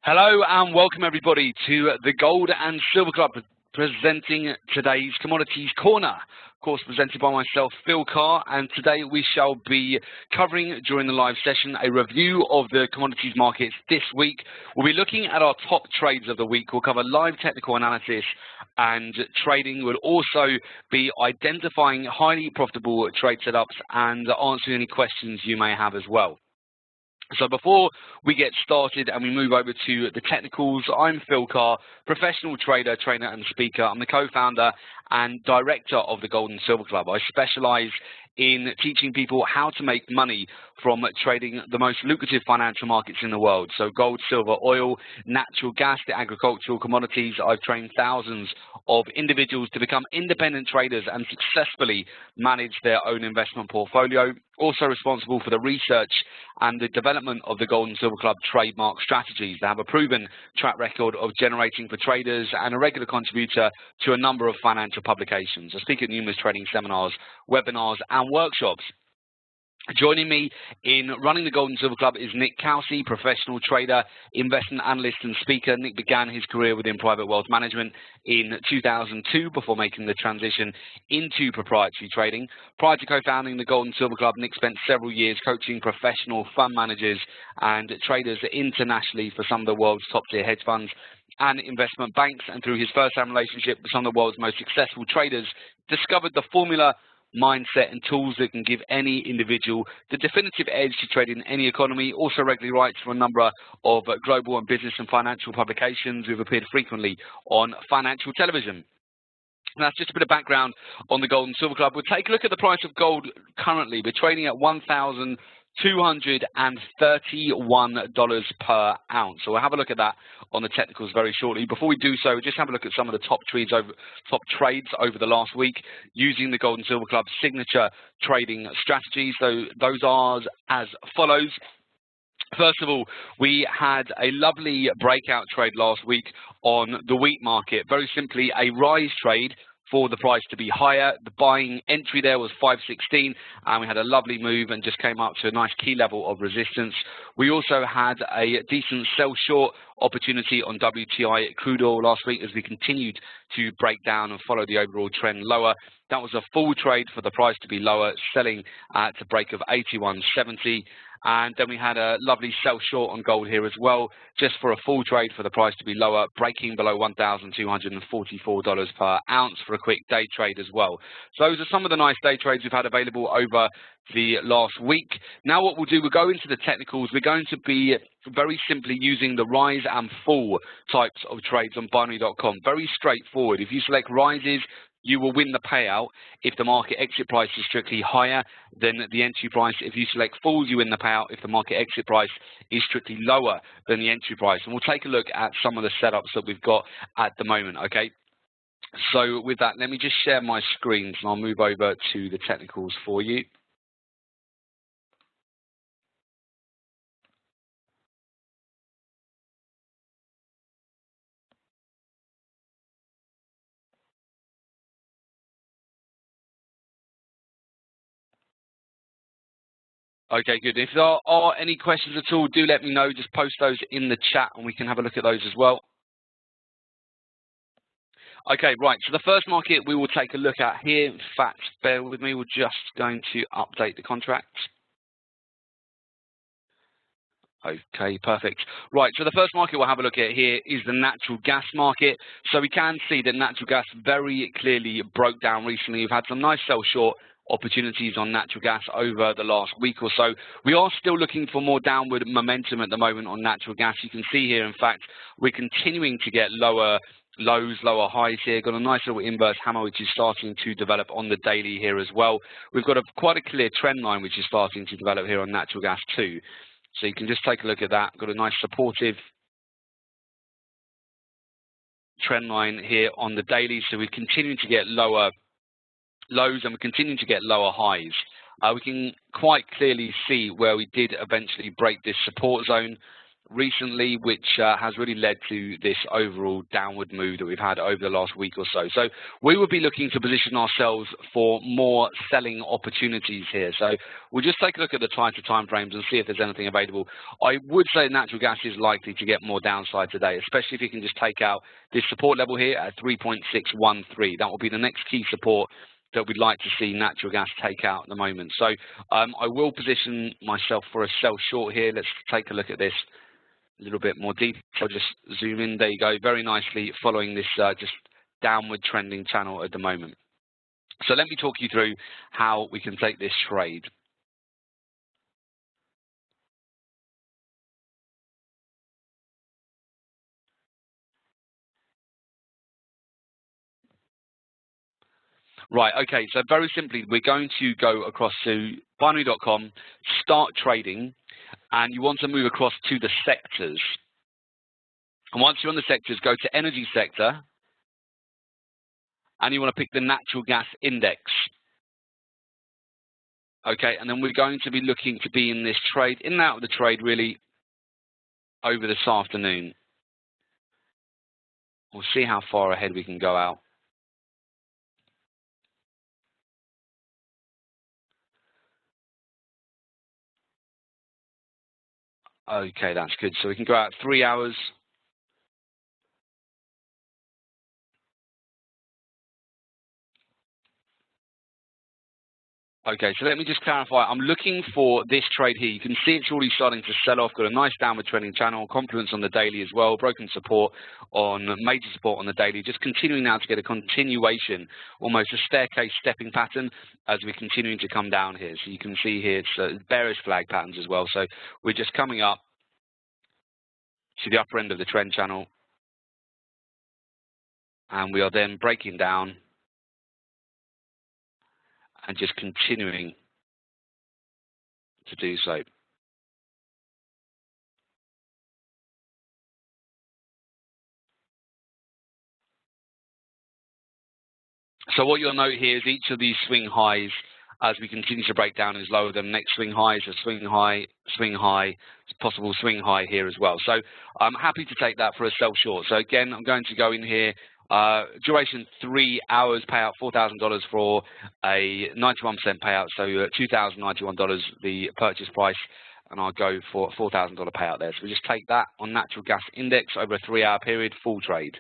Hello and welcome everybody to the Gold and Silver Club presenting today's Commodities Corner. Of course, presented by myself, Phil Carr, and today we shall be covering during the live session a review of the commodities markets this week. We'll be looking at our top trades of the week. We'll cover live technical analysis and trading. We'll also be identifying highly profitable trade setups and answering any questions you may have as well. So before we get started and we move over to the technicals, I'm Phil Carr, professional trader, trainer and speaker. I'm the co-founder and director of the Gold and Silver Club. I specialize in teaching people how to make money from trading the most lucrative financial markets in the world. So gold, silver, oil, natural gas, the agricultural commodities. I've trained thousands of individuals to become independent traders and successfully manage their own investment portfolio. Also responsible for the research and the development of the Gold and Silver Club trademark strategies. They have a proven track record of generating for traders and a regular contributor to a number of financial publications. I speak at numerous trading seminars, webinars and workshops. Joining me in running the Gold and Silver Club is Nick Kelsey, professional trader, investment analyst and speaker. Nick began his career within private wealth management in 2002 before making the transition into proprietary trading. Prior to co-founding the Gold and Silver Club, Nick spent several years coaching professional fund managers and traders internationally for some of the world's top-tier hedge funds and investment banks, and through his first-hand relationship with some of the world's most successful traders, discovered the formula, mindset and tools that can give any individual the definitive edge to trade in any economy. Also regularly writes for a number of global and business and financial publications who've appeared frequently on financial television. And that's just a bit of background on the Gold and Silver Club. We'll take a look at the price of gold currently. We're trading at $1,231 per ounce. So we'll have a look at that on the technicals very shortly. Before we do so, just have a look at some of the top trades over the last week using the Gold and Silver Club signature trading strategies. So those are as follows. First of all, we had a lovely breakout trade last week on the wheat market. Very simply, a rise trade for the price to be higher. The buying entry there was 516, and we had a lovely move and just came up to a nice key level of resistance. We also had a decent sell short opportunity on WTI crude oil last week as we continued to break down and follow the overall trend lower. That was a full trade for the price to be lower, selling at a break of 81.70. And then we had a lovely sell short on gold here as well, just for a full trade for the price to be lower, breaking below $1,244 per ounce for a quick day trade as well. So those are some of the nice day trades we've had available over the last week. Now what we'll do, we'll go into the technicals. We're going to be very simply using the rise and fall types of trades on binary.com. Very straightforward. If you select rises, you will win the payout if the market exit price is strictly higher than the entry price. If you select falls, you win the payout if the market exit price is strictly lower than the entry price. And we'll take a look at some of the setups that we've got at the moment, okay? So with that, let me just share my screens and I'll move over to the technicals for you. Okay, good. If there are any questions at all, do let me know. Just post those in the chat and we can have a look at those as well. Okay, right. So the first market we will take a look at here, in fact, bear with me, we're just going to update the contract. Okay, perfect. Right, so the first market we'll have a look at here is the natural gas market. So we can see that natural gas very clearly broke down recently. We've had some nice sell short opportunities on natural gas over the last week or so. We are still looking for more downward momentum at the moment on natural gas. You can see here, in fact, we're continuing to get lower lows, lower highs here. Got a nice little inverse hammer which is starting to develop on the daily here as well. We've got quite a clear trend line which is starting to develop here on natural gas too. So you can just take a look at that. Got a nice supportive trend line here on the daily. So we're continuing to get lower lows and we're continuing to get lower highs. We can quite clearly see where we did eventually break this support zone recently, which has really led to this overall downward move that we've had over the last week or so. So we will be looking to position ourselves for more selling opportunities here. So we'll just take a look at the tighter time frames and see if there's anything available. I would say natural gas is likely to get more downside today, especially if you can just take out this support level here at 3.613. That will be the next key support that we'd like to see natural gas take out at the moment. So I will position myself for a sell short here. Let's take a look at this a little bit more deep. I'll just zoom in. There you go. Very nicely following this just downward trending channel at the moment. So let me talk you through how we can take this trade. Right, okay, so very simply, we're going to go across to binary.com, start trading, and you want to move across to the sectors. And once you're on the sectors, go to energy sector, and you want to pick the natural gas index. Okay, and then we're going to be looking to be in this trade, in and out of the trade really over this afternoon. We'll see how far ahead we can go out. Okay, that's good. So we can go out 3 hours. Okay, so let me just clarify. I'm looking for this trade here. You can see it's already starting to sell off. Got a nice downward trending channel, confluence on the daily as well, broken support on major support on the daily. Just continuing now to get a continuation, almost a staircase stepping pattern as we're continuing to come down here. So you can see here it's bearish flag patterns as well. So we're just coming up to the upper end of the trend channel, and we are then breaking down and just continuing to do so. So what you'll note here is each of these swing highs, as we continue to break down, is lower than the next swing high. So swing high, possible swing high here as well. So I'm happy to take that for a sell short. So again, I'm going to go in here. Duration 3 hours, payout $4,000 for a 91% payout, so $2,091 the purchase price, and I'll go for a $4,000 payout there. So we just take that on natural gas index over a 3 hour period, full trade.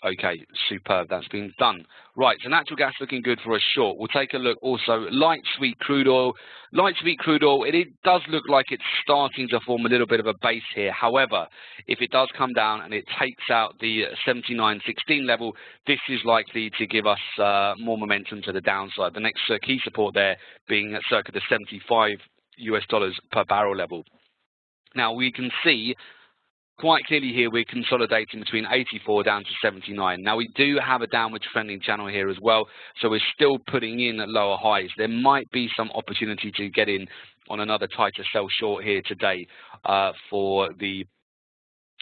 Okay, superb. That's been done. Right, so natural gas looking good for a short. We'll take a look also light sweet crude oil. Light sweet crude oil, it does look like it's starting to form a little bit of a base here. However, if it does come down and it takes out the 79.16 level, this is likely to give us more momentum to the downside. The next key support there being at circa the $75 per barrel level. Now we can see quite clearly here we're consolidating between 84 down to 79. Now we do have a downward trending channel here as well, so we're still putting in at lower highs. There might be some opportunity to get in on another tighter sell short here today for the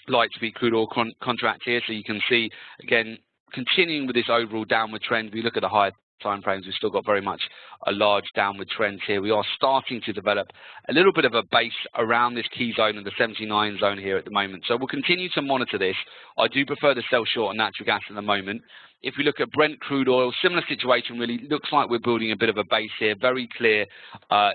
light sweet crude oil contract here. So you can see, again, continuing with this overall downward trend. If we look at the higher time frames, we've still got very much a large downward trend here. We are starting to develop a little bit of a base around this key zone of the 79 zone here at the moment. So we'll continue to monitor this. I do prefer the sell short on natural gas at the moment. If we look at Brent crude oil, similar situation really. Looks like we're building a bit of a base here. Very clear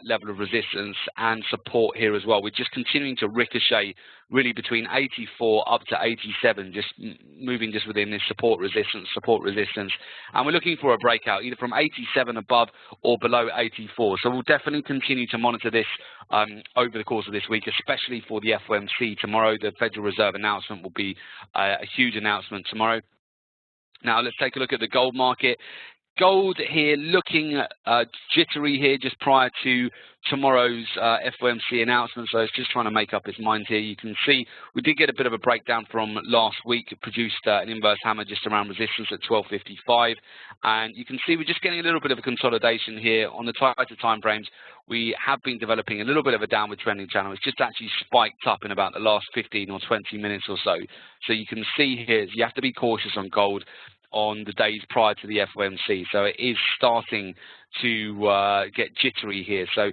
level of resistance and support here as well. We're just continuing to ricochet really between 84 up to 87, just moving just within this support resistance. And we're looking for a breakout either from 87 above or below 84. So we'll definitely continue to monitor this over the course of this week, especially for the FOMC tomorrow. The Federal Reserve announcement will be a huge announcement tomorrow. Now let's take a look at the gold market. Gold here looking jittery here just prior to tomorrow's FOMC announcement, so it's just trying to make up its mind here. You can see we did get a bit of a breakdown from last week. It produced an inverse hammer just around resistance at 12.55, and you can see we're just getting a little bit of a consolidation here on the tighter time frames. We have been developing a little bit of a downward trending channel. It's just actually spiked up in about the last 15 or 20 minutes or so. So you can see here, you have to be cautious on gold. on the days prior to the FOMC. So it is starting to get jittery here. So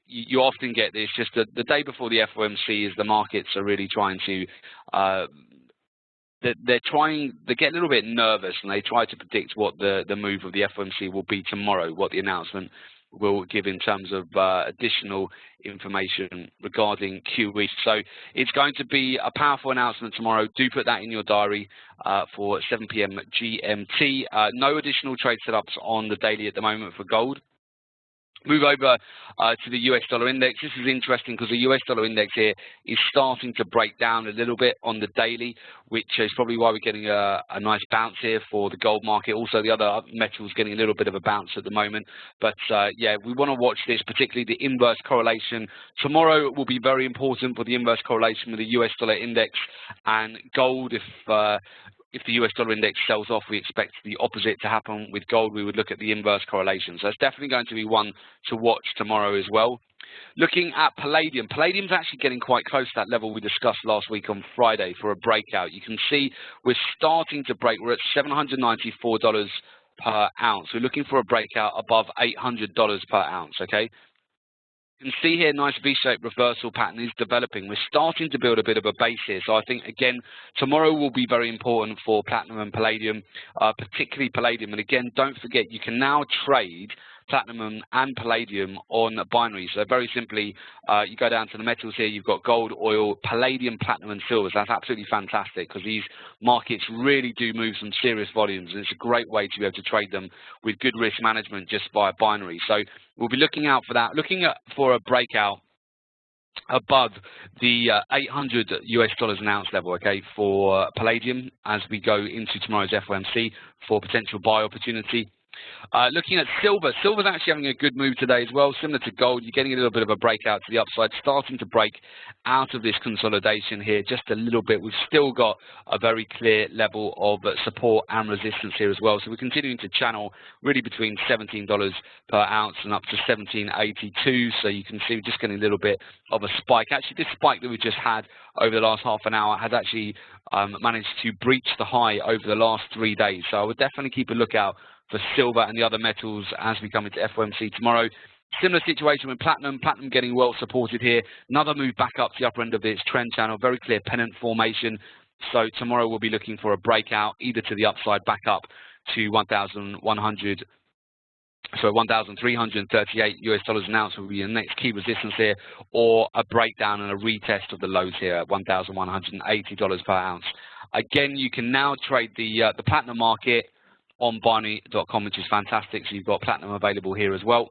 you often get this just the day before the FOMC is the markets are really trying to they get a little bit nervous and they try to predict what the move of the FOMC will be tomorrow, what the announcement will give in terms of additional information regarding QE. So it's going to be a powerful announcement tomorrow. Do put that in your diary for 7 p.m. GMT. No additional trade setups on the daily at the moment for gold. Move over to the US dollar index. This is interesting because the US dollar index here is starting to break down a little bit on the daily, which is probably why we're getting a nice bounce here for the gold market. Also, the other metals getting a little bit of a bounce at the moment. But yeah, we want to watch this, particularly the inverse correlation. Tomorrow will be very important for the inverse correlation with the US dollar index and gold. If the US dollar index sells off, we expect the opposite to happen with gold. We would look at the inverse correlation. So it's definitely going to be one to watch tomorrow as well. Looking at palladium, palladium's actually getting quite close to that level we discussed last week on Friday for a breakout. You can see we're starting to break. We're at $794 per ounce. We're looking for a breakout above $800 per ounce, okay? You can see here, nice V-shaped reversal pattern is developing. We're starting to build a bit of a base here. So I think, again, tomorrow will be very important for platinum and palladium, particularly palladium. And again, don't forget, you can now trade platinum and palladium on binaries. So very simply, you go down to the metals here, you've got gold, oil, palladium, platinum, and silver. That's absolutely fantastic because these markets really do move some serious volumes, and it's a great way to be able to trade them with good risk management just via binary. So we'll be looking out for that, for a breakout above the $800 an ounce level, okay, for palladium as we go into tomorrow's FOMC for potential buy opportunity. Looking at silver, silver's actually having a good move today as well. Similar to gold, you're getting a little bit of a breakout to the upside, starting to break out of this consolidation here just a little bit. We've still got a very clear level of support and resistance here as well. So we're continuing to channel really between $17 per ounce and up to $17.82. So you can see we're just getting a little bit of a spike. Actually, this spike that we just had over the last half an hour has actually managed to breach the high over the last 3 days. So I would definitely keep a lookout for silver and the other metals as we come into FOMC tomorrow. Similar situation with platinum. Platinum getting well supported here. Another move back up to the upper end of its trend channel. Very clear pennant formation. So tomorrow we'll be looking for a breakout either to the upside back up to 1,338 US dollars an ounce will be the next key resistance here, or a breakdown and a retest of the lows here at $1,180 per ounce. Again, you can now trade the platinum market on binary.com, which is fantastic. So you've got platinum available here as well.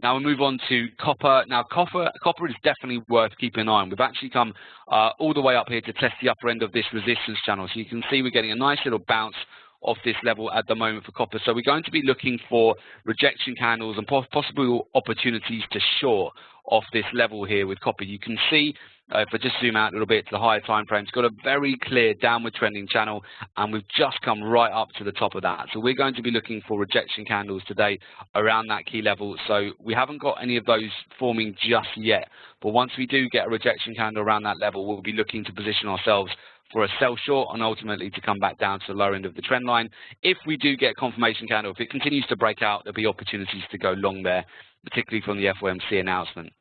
Now we'll move on to copper. Now copper is definitely worth keeping an eye on. We've actually come all the way up here to test the upper end of this resistance channel. So you can see we're getting a nice little bounce off this level at the moment for copper. So we're going to be looking for rejection candles and possible opportunities to short off this level here with copper. You can see, if I just zoom out a little bit to the higher time frames, it's got a very clear downward trending channel, and we've just come right up to the top of that. So we're going to be looking for rejection candles today around that key level. So we haven't got any of those forming just yet, but once we do get a rejection candle around that level, we'll be looking to position ourselves for a sell short and ultimately to come back down to the lower end of the trend line. If we do get a confirmation candle, if it continues to break out, there'll be opportunities to go long there, particularly from the FOMC announcement.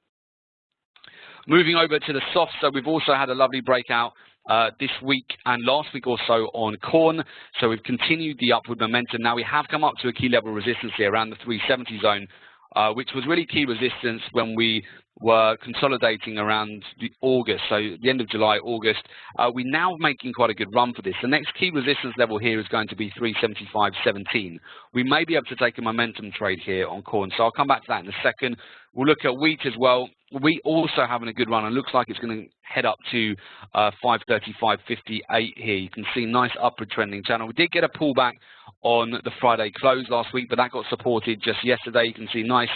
Moving over to the soft, so we've also had a lovely breakout this week and last week also on corn. So we've continued the upward momentum. Now we have come up to a key level resistance here around the 370 zone, which was really key resistance when we were consolidating around the August, so the end of July, August. We're now making quite a good run for this. The next key resistance level here is going to be 375.17. We may be able to take a momentum trade here on corn, so I'll come back to that in a second. We'll look at wheat as well. Wheat also having a good run and looks like it's going to head up to 535.58 here. You can see nice upward trending channel. We did get a pullback on the Friday close last week, but that got supported just yesterday. You can see nice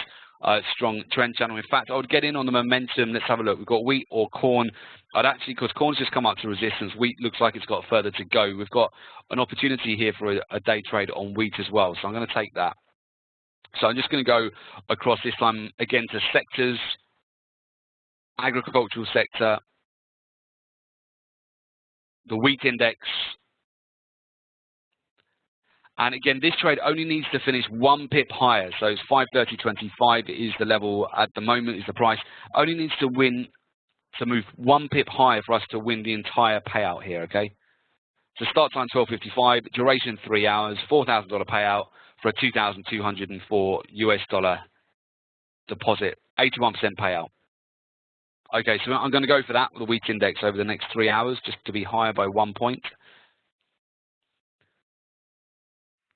strong trend channel. In fact, I would get in on the momentum. Let's have a look. We've got wheat or corn. I'd actually, because corn's just come up to resistance, wheat looks like it's got further to go. We've got an opportunity here for a day trade on wheat as well. So I'm going to take that. So I'm just going to go across this time again to sectors, agricultural sector, the wheat index. And again, this trade only needs to finish 1 pip higher. So it's 530.25 is the level at the moment, is the price. Only needs to move 1 pip higher for us to win the entire payout here, okay? So start time 12.55, duration 3 hours, $4,000 payout for a $2,204 deposit, 81% payout. Okay, so I'm going to go for that with the wheat index over the next 3 hours, just to be higher by 1 point.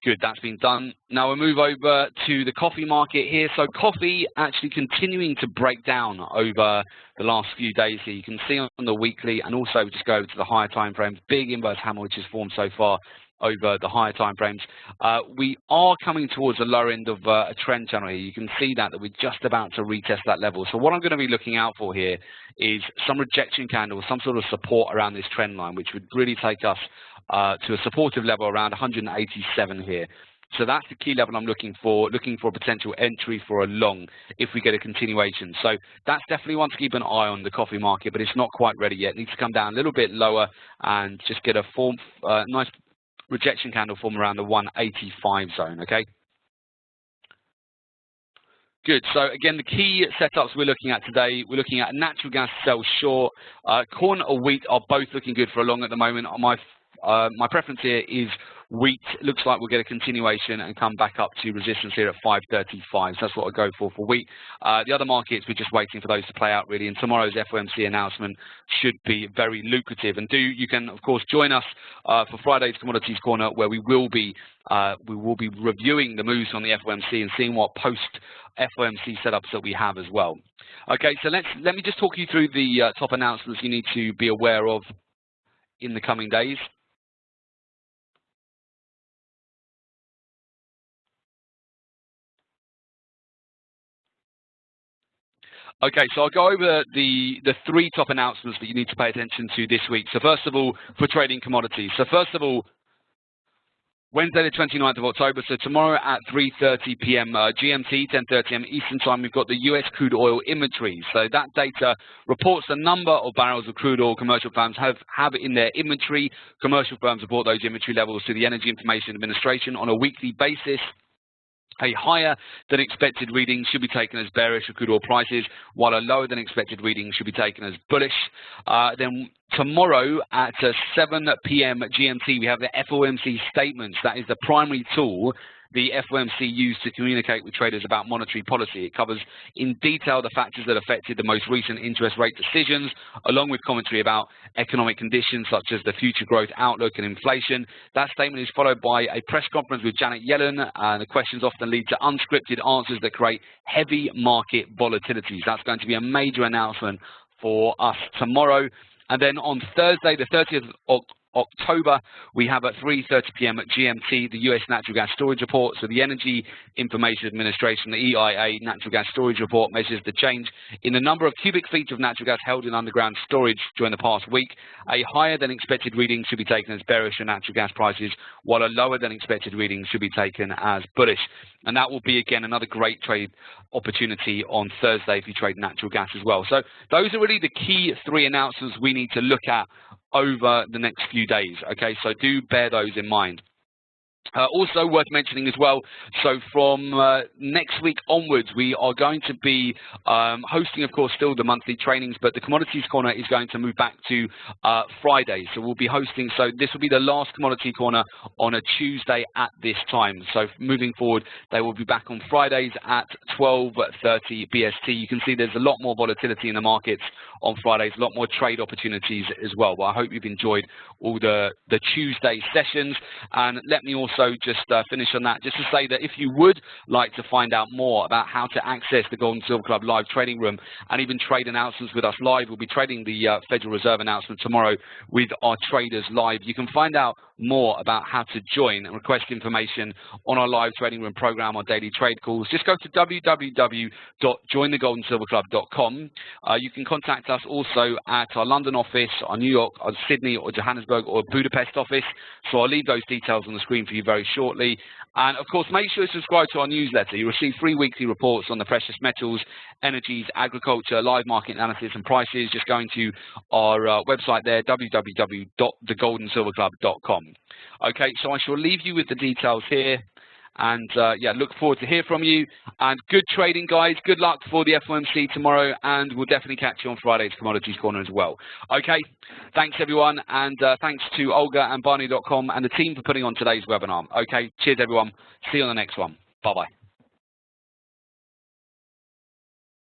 Good, that's been done. Now we'll move over to the coffee market here. So coffee actually continuing to break down over the last few days here. You can see on the weekly, and also just go over to the higher time frames, big inverse hammer which has formed so far over the higher time frames. We are coming towards the lower end of a trend channel here. You can see that we're just about to retest that level. So what I'm going to be looking out for here is some rejection candle, some sort of support around this trend line, which would really take us to a supportive level around 187 here. So that's the key level I'm looking for a potential entry for a long if we get a continuation. So that's definitely one to keep an eye on, the coffee market, but it's not quite ready yet. It needs to come down a little bit lower and just get a nice rejection candle form around the 185 zone, okay? Good. So again, the key setups we're looking at today, we're looking at natural gas sell short. Corn or wheat are both looking good for a long at the moment. My preference here is wheat. Looks like we'll get a continuation and come back up to resistance here at 535. So that's what I go for wheat. The other markets, we're just waiting for those to play out really. And tomorrow's FOMC announcement should be very lucrative. And you can of course join us for Friday's Commodities Corner, where we will be reviewing the moves on the FOMC and seeing what post FOMC setups that we have as well. Okay, so let me just talk you through the top announcements you need to be aware of in the coming days. Okay, so I'll go over the 3 top announcements that you need to pay attention to this week. So first of all, for trading commodities. So first of all, Wednesday the 29th of October, so tomorrow at 3:30 p.m. GMT, 10:30 a.m. Eastern Time, we've got the US crude oil inventory. So that data reports the number of barrels of crude oil commercial firms have in their inventory. Commercial firms report those inventory levels to the Energy Information Administration on a weekly basis. A higher than expected reading should be taken as bearish for crude oil prices, while a lower than expected reading should be taken as bullish. Then tomorrow at 7 p.m. GMT, we have the FOMC statements. That is the primary tool the FOMC used to communicate with traders about monetary policy. It covers in detail the factors that affected the most recent interest rate decisions, along with commentary about economic conditions such as the future growth outlook and inflation. That statement is followed by a press conference with Janet Yellen, and the questions often lead to unscripted answers that create heavy market volatilities. That's going to be a major announcement for us tomorrow. And then on Thursday, the 30th of October, we have at 3:30 p.m. at GMT, the U.S. Natural Gas Storage Report. So the Energy Information Administration, the EIA Natural Gas Storage Report, measures the change in the number of cubic feet of natural gas held in underground storage during the past week. A higher than expected reading should be taken as bearish for natural gas prices, while a lower than expected reading should be taken as bullish. And that will be, again, another great trade opportunity on Thursday if you trade natural gas as well. So those are really the key 3 announcements we need to look at over the next few days. Okay, so do bear those in mind. Also worth mentioning as well, so from next week onwards, we are going to be hosting, of course, still the monthly trainings, but the Commodities Corner is going to move back to Fridays. So we'll be hosting, so this will be the last Commodity Corner on a Tuesday at this time. So moving forward, they will be back on Fridays at 12:30 BST. You can see there's a lot more volatility in the markets on Fridays, a lot more trade opportunities as well. Well, I hope you've enjoyed all the Tuesday sessions. And let me also just finish on that, just to say that if you would like to find out more about how to access the Gold and Silver Club live trading room and even trade announcements with us live, we'll be trading the Federal Reserve announcement tomorrow with our traders live. You can find out more about how to join and request information on our live trading room program, our daily trade calls. Just go to www.jointhegoldandsilverclub.com. You can contact us also at our London office, our New York, our Sydney or Johannesburg or Budapest office. So I'll leave those details on the screen for you very shortly. And of course, make sure you subscribe to our newsletter. You receive free weekly reports on the precious metals, energies, agriculture, live market analysis and prices. Just going to our website there, www.thegoldandsilverclub.com. Okay, so I shall leave you with the details here. And yeah, look forward to hear from you. And good trading, guys. Good luck for the FOMC tomorrow, and we'll definitely catch you on Friday's Commodities Corner as well. Okay, thanks everyone, and thanks to Olga and Barney.com and the team for putting on today's webinar. Okay, cheers everyone. See you on the next one. Bye bye.